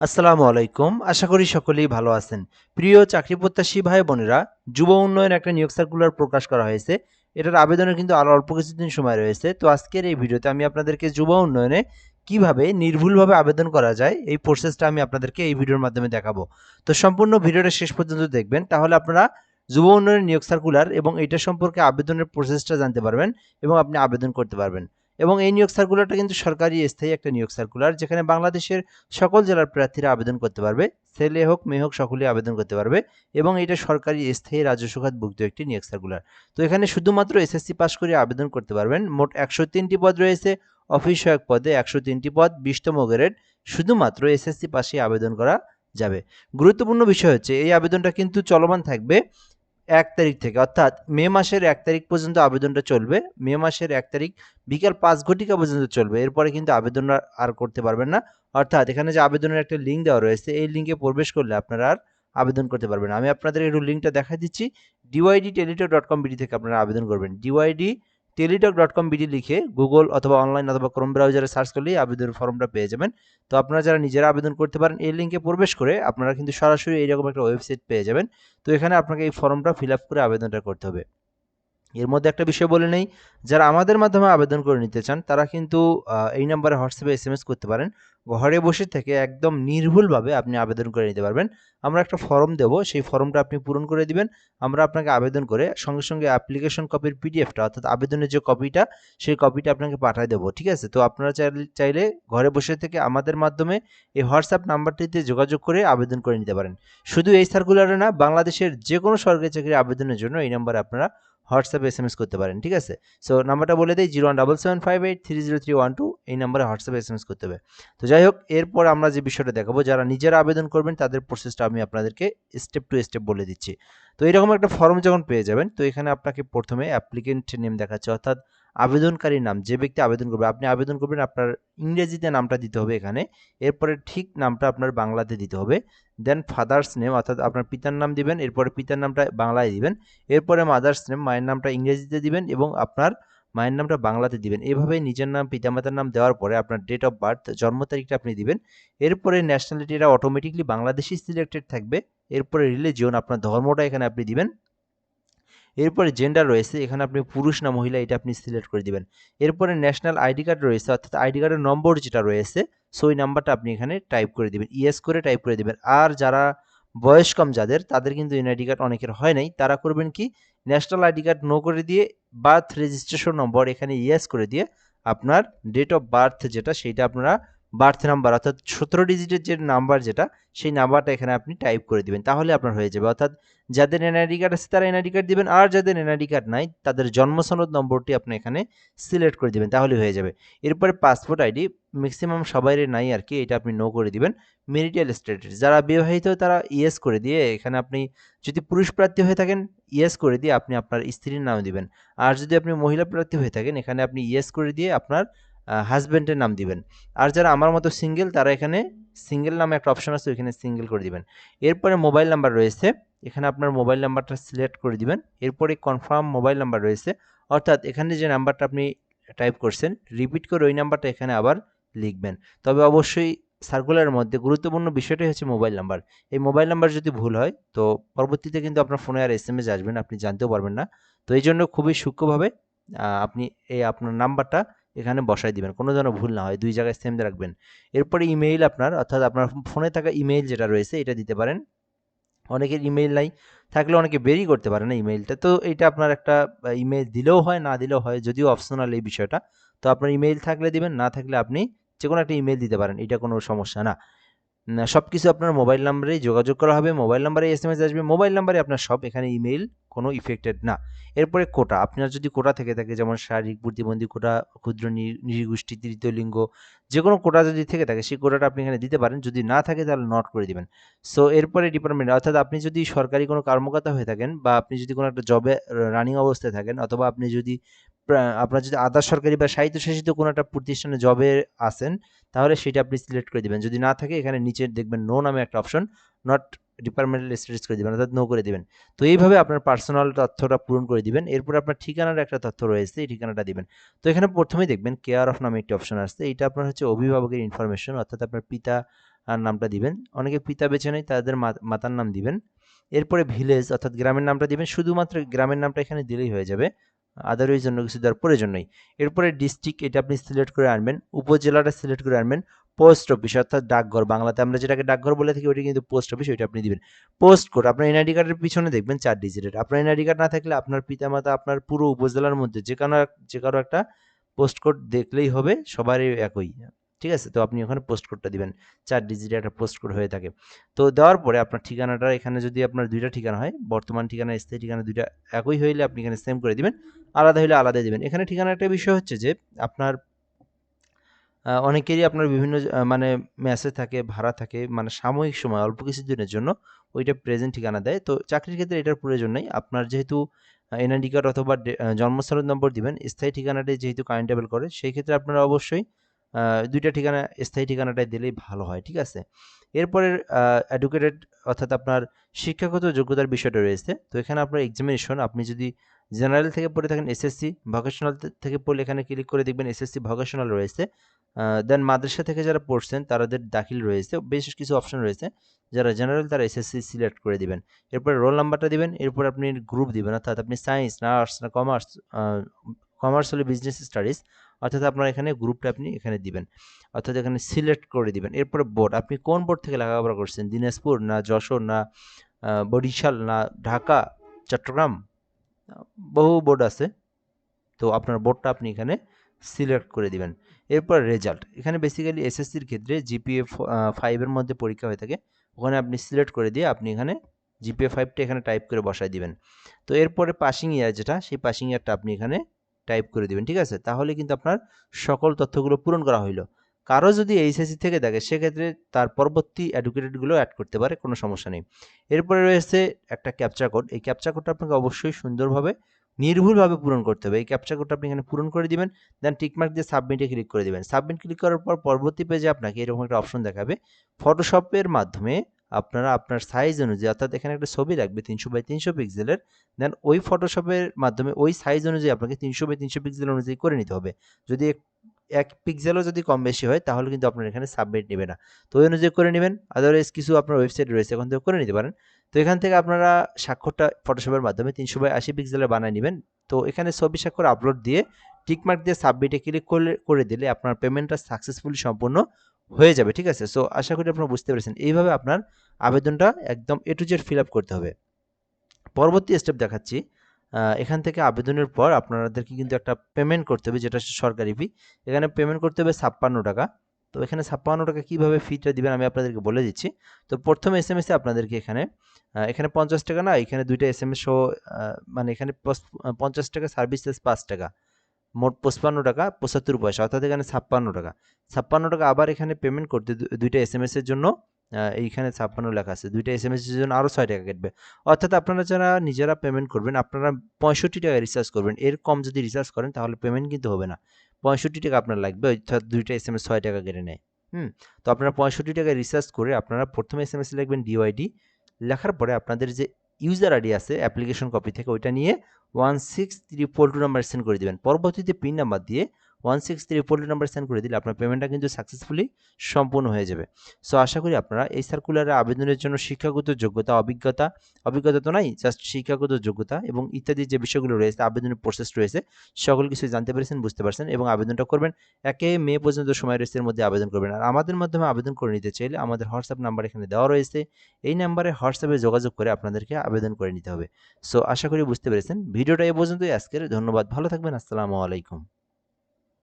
আসসালামু আলাইকুম। আশা করি সকলেই ভালো আছেন। প্রিয় চাকরি প্রত্যাশী ভাই বোনেরা, যুব উন্নয়ন একটা নিয়োগ সার্কুলার প্রকাশ করা হয়েছে। এটার আবেদনের কিন্তু আরো অল্প কিছুদিন সময় রয়েছে। তো আজকের এই ভিডিওতে আমি আপনাদেরকে যুব উন্নয়নে কিভাবে নির্ভুলভাবে আবেদন করা যায় এই প্রসেসটা আমি আপনাদেরকে এই ভিডিওর মাধ্যমে দেখাবো। তো সম্পূর্ণ ভিডিওটা শেষ পর্যন্ত দেখবেন, তাহলে আপনারা যুব উন্নয়নের নিয়োগ সার্কুলার এবং এটা সম্পর্কে আবেদনের প্রসেসটা জানতে পারবেন এবং আপনি আবেদন করতে পারবেন। এবং এই নিয়োগ সার্কুলারটা কিন্তু সরকারি স্থায়ী একটা নিয়োগ সার্কুলার, যেখানে বাংলাদেশের সকল জেলার প্রার্থীরা আবেদন করতে পারবে। ছেলে হোক মেয়ে হোক সকলেই আবেদন করতে পারবে এবং এটা সরকারি স্থায়ী রাজস্ব খাতভুক্ত একটি নিয়োগ সার্কুলার। তো এখানে শুধুমাত্র এসএসসি পাস করে আবেদন করতে পারবেন। মোট 103টি পদ রয়েছে। অফিস সহায়ক পদে 103টি পদ, 20তম গ্রেড। শুধুমাত্র এসএসসি পাশে আবেদন করা যাবে। গুরুত্বপূর্ণ বিষয় হচ্ছে এই আবেদনটা কিন্তু চলমান থাকবে 1 তারিখ থেকে, অর্থাৎ মে মাসের 1 তারিখ পর্যন্ত আবেদনটা চলবে। মে মাসের 1 তারিখ বিকাল 5 ঘটিকা পর্যন্ত চলবে। এরপরে কিন্তু আবেদন আর করতে পারবেন না। অর্থাৎ এখানে যে আবেদনের একটা লিঙ্ক দেওয়া রয়েছে, এই লিঙ্কে প্রবেশ করলে আপনারা আর আবেদন করতে পারবেন না। আমি আপনাদের একটু লিঙ্কটা দেখা দিচ্ছি। dydteletalk.com.bd থেকে আপনারা আবেদন করবেন। dydteletalk.com.bd লিখে গুগল অথবা অনলাইন অথবা ক্রোম ব্রাউজারে সার্চ করলেই আবেদনের ফর্মটা পেয়ে যাবেন। তো আপনারা যারা নিজেরা আবেদন করতে পারেন, এই লিঙ্কে প্রবেশ করে আপনারা কিন্তু সরাসরি এইরকম একটা ওয়েবসাইট পেয়ে যাবেন। তো এখানে আপনাকে এই ফর্মটা ফিল আপ করে আবেদনটা করতে হবে। এর মধ্যে একটা বিষয় বলে নেই, যারা আমাদের মাধ্যমে আবেদন করে নিতে চান তারা কিন্তু এই নাম্বারে হোয়াটসঅ্যাপে এসএমএস করতে পারেন। ঘরে বসে থেকে একদম নির্ভুলভাবে আপনি আবেদন করে নিতে পারবেন। আমরা একটা ফর্ম দেব, সেই ফর্মটা আপনি পূরণ করে দিবেন। আমরা আপনাকে আবেদন করে সঙ্গে সঙ্গে অ্যাপ্লিকেশন কপির পিডিএফটা, অর্থাৎ আবেদনের যে কপিটা, সেই কপিটা আপনাকে পাঠিয়ে দেবো। ঠিক আছে? তো আপনারা চাইলে ঘরে বসে থেকে আমাদের মাধ্যমে এই হোয়াটসঅ্যাপ নাম্বারটিতে যোগাযোগ করে আবেদন করে নিতে পারেন। শুধু এই সার্কুলারে না, বাংলাদেশের যে কোনো সরকারি চাকরির আবেদনের জন্য এই নাম্বারে আপনারা হোয়াটসঅ্যাপে এসএমএস করতে পারেন। ঠিক আছে? সো নাম্বারটা বলে দেই, 01775830312। এই নাম্বারে হোয়াটসঅ্যাপে এসএমএস করতে হবে। তো যাই হোক, এরপর আমরা যে বিষয়টা দেখাবো, যারা নিজেরা আবেদন করবেন তাদের প্রসেসটা আমি আপনাদেরকে স্টেপ টু স্টেপ বলে দিচ্ছি। তো এরকম একটা ফর্ম যখন পেয়ে যাবেন, তো এখানে আপনাকে প্রথমে অ্যাপ্লিকেন্ট নেম দেখাচ্ছে, অর্থাৎ আবেদনকারীর নাম, যে ব্যক্তি আবেদন করবে। আপনি আবেদন করবেন, আপনার ইংরেজিতে নামটা দিতে হবে এখানে। এরপরে ঠিক নামটা আপনার বাংলাতে দিতে হবে। দেন ফাদার্স নেম, অর্থাৎ আপনার পিতার নাম দিবেন। এরপরে পিতার নামটা বাংলায় দিবেন। এরপরে মাদার্স নেম, মায়ের নামটা ইংরেজিতে দিবেন এবং আপনার মায়ের নামটা বাংলাতে দিবেন। এভাবে নিজের নাম পিতামাতার নাম দেওয়ার পরে আপনার ডেট অফ বার্থ, জন্ম তারিখটা আপনি দিবেন। এরপরে ন্যাশনালিটিটা অটোমেটিকলি বাংলাদেশি সিলেক্টেড থাকবে। এরপরে রিলিজিয়ন, আপনার ধর্মটা এখানে আপনি দিবেন। এরপরে জেন্ডার রয়েছে, এখানে আপনি পুরুষ না মহিলা এটা আপনি সিলেক্ট করে দিবেন। এরপরে ন্যাশনাল আইডি কার্ড রয়েছে, অর্থাৎ আইডি কার্ডের নম্বর যেটা রয়েছে, সো ওই নাম্বারটা আপনি এখানে টাইপ করে দিবেন, ইয়েস করে টাইপ করে দিবেন। আর যারা বয়স কম যাদের, তাদের কিন্তু এনআইডি কার্ড অনেকের হয় নাই, তারা করবেন কি, ন্যাশনাল আইডি কার্ড নো করে দিয়ে বার্থ রেজিস্ট্রেশন নম্বর এখানে ইয়েস করে দিয়ে আপনার ডেট অফ বার্থ যেটা, সেইটা আপনারা বার্থ নাম্বার, অর্থাৎ 17 ডিজিটের যে নাম্বার যেটা, সেই নাম্বারটা এখানে আপনি টাইপ করে দিবেন, তাহলে আপনার হয়ে যাবে। অর্থাৎ যাদের এনআইডি কার্ড আছে তারা এনআইডি কার্ড দিবেন, আর যাদের এনআইডি কার্ড নাই তাদের জন্ম সনদ নম্বরটি আপনি এখানে সিলেক্ট করে দিবেন, তাহলে হয়ে যাবে। এরপরে পাসপোর্ট আইডি, ম্যাক্সিমাম সবাইয়ের নাই আর কি, এটা আপনি নো করে দিবেন। মেরিটাল স্ট্যাটাস, যারা বিবাহিত তারা ইয়েস করে দিয়ে এখানে আপনি, যদি পুরুষ প্রার্থী হয়ে থাকেন ইয়েস করে দিয়ে আপনি আপনার স্ত্রীর নাম দিবেন। আর যদি আপনি মহিলা প্রার্থী হয়ে থাকেন, এখানে আপনি ইয়েস করে দিয়ে আপনার হাজব্যান্ডের নাম দিবেন। আর যারা আমার মতো সিঙ্গেল, তারা এখানে সিঙ্গেল নামে একটা অপশন আছে, ওইখানে সিঙ্গেল করে দিবেন। এরপরে মোবাইল নাম্বার রয়েছে, এখানে আপনার মোবাইল নাম্বারটা সিলেক্ট করে দিবেন। এরপরে কনফার্ম মোবাইল নাম্বার রয়েছে, অর্থাৎ এখানে যে নাম্বারটা আপনি টাইপ করছেন, রিপিট করে ওই নাম্বারটা এখানে আবার লিখবেন। তবে অবশ্যই সার্কুলারের মধ্যে গুরুত্বপূর্ণ বিষয়টাই হচ্ছে মোবাইল নাম্বার। এই মোবাইল নাম্বার যদি ভুল হয়, তো পরবর্তীতে কিন্তু আপনার ফোনে আর এসএমএস আসবে না, আপনি জানতেও পারবেন না। তো এই জন্য খুবই সূক্ষ্মভাবে আপনি এই আপনার নাম্বারটা এখানে বসায় দিবেন, কোনো যেন ভুল না হয়, 2 জায়গায় সেম রাখবেন। এরপরে ইমেইল আপনার, অর্থাৎ আপনার ফোনে থাকা ইমেইল যেটা রয়েছে এটা দিতে পারেন। অনেকের ইমেইল নাই, থাকলে অনেকে বেরই করতে পারে না ইমেইলটা, তো এটা আপনার একটা ইমেইল দিলেও হয় না দিলেও হয়, যদিও অপশনাল এই বিষয়টা। তো আপনার ইমেইল থাকলে দিবেন, না থাকলে আপনি যে কোনো একটা ইমেইল দিতে পারেন, এটা কোনো সমস্যা না। সবকিছু আপনার মোবাইল নাম্বারেই যোগাযোগ করা হবে, মোবাইল নাম্বারে এসএমএস আসবে, মোবাইল নাম্বারে আপনার সব, এখানে ইমেইল কোনো ইফেক্টেড না। এরপরে কোটা, আপনার যদি কোটা থেকে থাকে, যেমন শারীরিক প্রতিবন্ধী কোটা, ক্ষুদ্র নৃগোষ্ঠী, তৃতীয় লিঙ্গ, যে কোনো কোটা যদি থেকে থাকে সেই কোটাটা আপনি এখানে দিতে পারেন, যদি না থাকে তাহলে নট করে দিবেন। সো এরপরে ডিপার্টমেন্ট, অর্থাৎ আপনি যদি সরকারি কোনো কর্মকর্তা হয়ে থাকেন, বা আপনি যদি কোনো একটা জবে রানিং অবস্থায় থাকেন, অথবা আপনি যদি আপনার যদি আধা সরকারি বা স্বায়ত্তশাসিত কোনো একটা প্রতিষ্ঠানে জবে আছেন, তাহলে সেটা আপনি সিলেক্ট করে দিবেন। যদি না থাকে, এখানে নিচে দেখবেন নো নামে একটা অপশন, নট ডিপার্টমেন্টাল স্ট্যাটাস করে দিবেন, অর্থাৎ নো করে দিবেন। তো এইভাবে আপনার পার্সোনাল তথ্যটা পূরণ করে দিবেন। এরপর আপনার ঠিকানার একটা তথ্য রয়েছে, এই ঠিকানাটা দিবেন। তো এখানে প্রথমেই দেখবেন কেয়ার অফ নামে একটি অপশন আসছে, এইটা আপনার হচ্ছে অভিভাবকের ইনফরমেশন, অর্থাৎ আপনার পিতা আর নামটা দিবেন। অনেকে পিতা বেছে নেয়, তাদের মাতার নাম দিবেন। এরপরে ভিলেজ অর্থাৎ গ্রামের নামটা দিবেন, শুধুমাত্র গ্রামের নামটা এখানে দিলেই হয়ে যাবে, আদারওয়াইজ অন্য কিছু দেওয়ার প্রয়োজন নেই। এরপরে ডিস্ট্রিক্ট, এটা আপনি সিলেক্ট করে আনবেন। উপজেলাটা সিলেক্ট করে আনবেন। পোস্ট অফিস অর্থাৎ ডাকঘর, বাংলাতে আমরা যেটাকে ডাকঘর বলে থাকি ওইটা কিন্তু পোস্ট অফিস, ওইটা আপনি দিবেন। পোস্ট কোড, আপনার এনআইডি কার্ডের পিছনে দেখবেন 4 ডিজিটের। আপনার এনআইডি কার্ড না থাকলে আপনার পিতামাতা আপনার পুরো উপজেলার মধ্যে যে কারো একটা পোস্ট কোড দেখলেই হবে, সবারই একই। ঠিক আছে? তো আপনি ওখানে পোস্ট কোডটা দিবেন, 4 ডিজিটের একটা পোস্ট কোড হয়ে থাকে। তো দেওয়ার পরে আপনার ঠিকানাটা এখানে যদি আপনার 2টা ঠিকানা হয়, বর্তমান ঠিকানা, স্থায়ী ঠিকানা 2টা একই হইলে আপনি এখানে সেম করে দিবেন, আলাদা হইলে আলাদা দিবেন। এখানে ঠিকানার একটা বিষয় হচ্ছে যে আপনার অনেকেরই আপনার বিভিন্ন মানে মেসে থাকে, ভাড়া থাকে, মানে সাময়িক সময় অল্প কিছুদিনের জন্য ওইটা প্রেজেন্ট ঠিকানা দেয়। তো চাকরির ক্ষেত্রে এটার প্রয়োজন নেই। আপনার যেহেতু এনআইডি কার্ড অথবা জন্মস্থলের নম্বর দিবেন, স্থায়ী ঠিকানাটাই যেহেতু কাউন্টেবল করে, সেই ক্ষেত্রে আপনারা অবশ্যই 2টা ঠিকানা স্থায়ী ঠিকানাটাই দিলেই ভালো হয়। ঠিক আছে? এরপরে এডুকেটেড অর্থাৎ আপনার শিক্ষাগত যোগ্যতার বিষয়টা রয়েছে। তো এখানে আপনার এক্সামিনেশন, আপনি যদি জেনারেল থেকে পড়ে থাকেন এসএসসি, ভোকেশনাল থেকে পড়লে এখানে ক্লিক করে দেখবেন এসএসসি ভোকেশনাল রয়েছে। দেন মাদ্রাসা থেকে যারা পড়ছেন তাদের দাখিল রয়েছে, বেশ কিছু অপশন রয়েছে। যারা জেনারেল তারা এসএসসি সিলেক্ট করে দিবেন। এরপরে রোল নাম্বারটা দিবেন, এরপর আপনি গ্রুপ দিবেন, অর্থাৎ আপনি সায়েন্স না আর্টস না কমার্স। কমার্স হলে বিজনেস স্টাডিজ, অর্থাৎ আপনার এখানে গ্রুপটা আপনি এখানে দিবেন, অর্থাৎ এখানে সিলেক্ট করে দিবেন। এরপরে বোর্ড, আপনি কোন বোর্ড থেকে লেখাপড়া করছেন, দিনাজপুর না যশোর না বরিশাল না ঢাকা, চট্টগ্রাম, বহু বোর্ড আছে। তো আপনার বোর্ডটা আপনি এখানে সিলেক্ট করে দিবেন। এরপর রেজাল্ট, এখানে বেসিক্যালি এসএসসির ক্ষেত্রে জিপিএ 5 এর মধ্যে পরীক্ষা হয়ে থাকে, ওখানে আপনি সিলেক্ট করে দিয়ে আপনি এখানে জিপিএ 5টা এখানে টাইপ করে বসায় দিবেন। তো এরপরে পাসিং ইয়ার যেটা, সেই পাসিং ইয়ারটা আপনি এখানে টাইপ করে দিবেন। ঠিক আছে? তাহলে কিন্তু আপনার সকল তথ্যগুলো পূরণ করা হইলো। কারো যদি এইচএসসি থেকে থাকে সেক্ষেত্রে তার পরবর্তী এডুকেটেডগুলো অ্যাড করতে পারে, কোনো সমস্যা নেই। এরপরে রয়েছে একটা ক্যাপচা কোড, এই ক্যাপচা কোডটা আপনাকে অবশ্যই সুন্দরভাবে নির্ভুলভাবে পূরণ করতে হবে। এই ক্যাপচা কোডটা আপনি এখানে পূরণ করে দিবেন, দেন টিকমার্ক দিয়ে সাবমিটে ক্লিক করে দিবেন। সাবমিট ক্লিক করার পর পরবর্তী পেজে আপনাকে এরকম একটা অপশন দেখাবে। ফটোশপের মাধ্যমে আপনারা আপনার সাইজ অনুযায়ী, অর্থাৎ এখানে একটা ছবি লাগবে 300 বাই 300 পিক্সেলের, দেন ওই ফটোশপের মাধ্যমে ওই সাইজ অনুযায়ী আপনাকে 300 বাই 300 পিক্সেল অনুযায়ী করে নিতে হবে। যদি এক পিক্সেলও যদি কম বেশি হয় তাহলে কিন্তু আপনার এখানে সাবমিট নেবে না। তো ওই অনুযায়ী করে নেবেন, আদারওয়াইজ কিছু আপনার ওয়েবসাইট রয়েছে ওখান থেকে করে নিতে পারেন। তো এখান থেকে আপনারা স্বাক্ষরটা ফটোশপের মাধ্যমে 300 বাই 80 পিক্সেলের বানিয়ে নেবেন। তো এখানে ছবি স্বাক্ষর আপলোড দিয়ে টিকমার্ক দিয়ে সাবমিটে ক্লিক করে দিলে আপনার পেমেন্টটা সাকসেসফুলি সম্পূর্ণ হয়ে যাবে। ঠিক আছে? সো আশা করি আপনারা বুঝতে পেরেছেন। এইভাবে আপনার আবেদনটা একদম এ টু জেড ফিল আপ করতে হবে। পরবর্তী স্টেপ দেখাচ্ছি। এখান থেকে আবেদনের পর আপনাদেরকে কিন্তু একটা পেমেন্ট করতে হবে, যেটা হচ্ছে সরকারি ফি। এখানে পেমেন্ট করতে হবে 56 টাকা। তো এখানে 56 টাকা কীভাবে ফিটা দিবেন আমি আপনাদেরকে বলে দিচ্ছি। তো প্রথম এসএমএসে আপনাদেরকে এখানে 50 টাকা না, এখানে 2টা এসএমএস সহ মানে এখানে 50 টাকা সার্ভিস চার্জ 5 টাকা, মোট 55 টাকা 75 পয়সা, অর্থাৎ এখানে 56 টাকা। 56 টাকা আবার এখানে পেমেন্ট করতে 2টা এসএমএস এর জন্য এইখানে 56 লেখা আছে। 2টা এসএমএস এর জন্য আরও 6 টাকা কাটবে। অর্থাৎ আপনারা যারা নিজেরা পেমেন্ট করবেন, আপনারা 65 টাকা রিচার্জ করবেন। এর কম যদি রিচার্জ করেন তাহলে পেমেন্ট কিন্তু হবে না। 65 টাকা আপনার লাগবে, অর্থাৎ 2টা এসএমএস 6 টাকা কেটে নেয়। তো আপনারা 65 টাকা রিচার্জ করে আপনারা প্রথম এসএমএস লিখবেন ডিওআইডি, লেখার পরে আপনাদের যে ইউজার আইডি আছে অ্যাপ্লিকেশন কপি থেকে, ওইটা নিয়ে 16342 নাম্বার সেন্ড করে দিবেন। পরবর্তীতে পিন নাম্বার দিয়ে 16342 নাম্বার সেন্ড করে দিলে আপনার পেমেন্টটা কিন্তু সাকসেসফুলি সম্পূর্ণ হয়ে যাবে। সো আশা করি আপনারা এই সার্কুলারে আবেদনের জন্য শিক্ষাগত যোগ্যতা, অভিজ্ঞতা তো নাই, জাস্ট শিক্ষাগত যোগ্যতা এবং ইত্যাদি যে বিষয়গুলো রয়েছে, আবেদনের প্রসেস রয়েছে, সকল কিছু জানতে পেরেছেন, বুঝতে পারছেন এবং আবেদনটা করবেন। 1 মে পর্যন্ত সময় রয়েছে, এর মধ্যে আবেদন করবেন। আর আমাদের মাধ্যমে আবেদন করে নিতে চাইলে আমাদের হোয়াটসঅ্যাপ নাম্বার এখানে দেওয়া রয়েছে। এই নাম্বারে হোয়াটসঅ্যাপে যোগাযোগ করে আপনাদেরকে আবেদন করে নিতে হবে। সো আশা করি বুঝতে পেরেছেন। ভিডিওটা এ পর্যন্তই আজকের। ধন্যবাদ। ভালো থাকবেন। আসসালামু আলাইকুম।